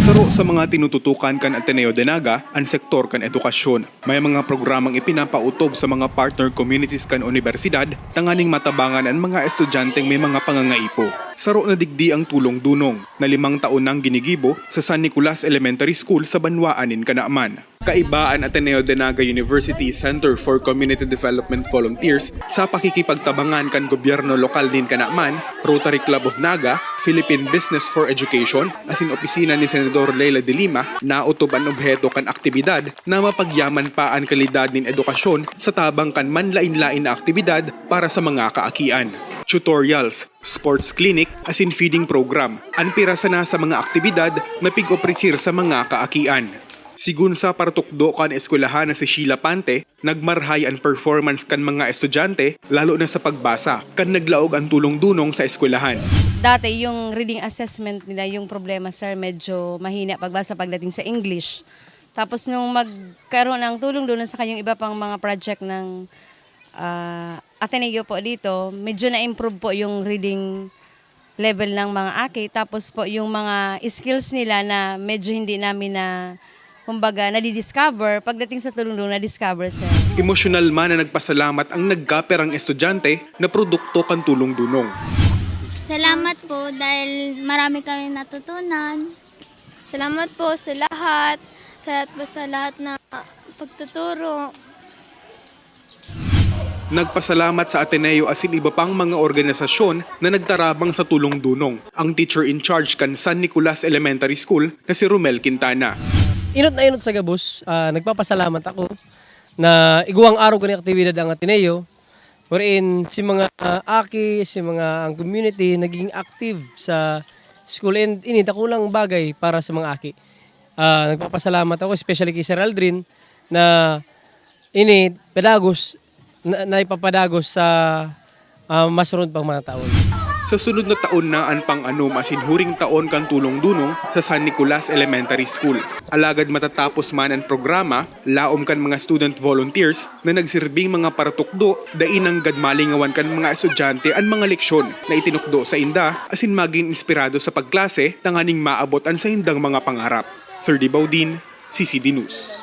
Saro sa mga tinututukan kan Ateneo de Naga, ang sektor kan edukasyon. May mga programang ipinapautob sa mga partner communities kan universidad, tanganing matabangan ang mga estudyanteng may mga pangangaipo. Saro na digdi ang tulong dunong na 5 taon nang ginigibo sa San Nicolas Elementary School sa Banwaanin, Kanaaman. Kaibaan Ateneo de Naga University Center for Community Development Volunteers sa pakikipagtabangan kan gobyerno lokal din Kanaaman, Rotary Club of Naga, Philippine Business for Education, asin opisina ni Senador Leila de Lima na utob ang obheto kan aktibidad na mapagyaman pa ang kalidad nin edukasyon sa tabang kan manlain-lain na aktibidad para sa mga kaakian. Tutorials, sports clinic, asin feeding program, anpirasa na sa mga aktibidad na pig-oprisir sa mga kaakian. Sigun sa partukdo kan eskwelahan na si Sheila Pante, nagmarhay ang performance kan mga estudyante lalo na sa pagbasa kan naglaog ang tulong-dunong sa eskwelahan. Dati yung reading assessment nila, yung problema sir, medyo mahina pagbasa pagdating sa English. Tapos nung magkaroon ng tulong-dunong sa kanyang iba pang mga project ng Ateneo po dito, medyo na-improve po yung reading level ng mga aki. Tapos po yung mga skills nila na medyo hindi namin kumbaga, nadidiscover, pagdating sa tulong-dunong, nadiscover sir. Emosyonal man na nagpasalamat ang nagkaperang estudyante na produkto kan tulong-dunong. Salamat po dahil marami kami natutunan. Salamat po sa lahat. Salamat po sa lahat na pagtuturo. Nagpasalamat sa Ateneo asin iba pang mga organisasyon na nagtarabang sa tulong-dunong. Ang teacher in charge kan San Nicolas Elementary School na si Romel Quintana. Inot na inot sa gabos, nagpapasalamat ako na iguang araw ko ng aktibidad ang Ateneo, wherein si mga aki, si mga ang community naging active sa school and inita ko lang bagay para sa mga aki. Nagpapasalamat ako especially kay Sir Aldrin na pedagos na ipapadagos sa masunod pang mga taon. Sa sunod na taon na ang pang-anom asin huring taon kan tulong-dunong sa San Nicolas Elementary School. Alagad matatapos man ang programa, laom kan mga student volunteers na nagsirbing mga paratukdo dain ang gadmalingawan kan mga estudyante ang mga leksyon na itinukdo sa inda asin maging inspirado sa pagklase tanganing maabot ang sa indang mga pangarap. 30 Baudin, CCD News.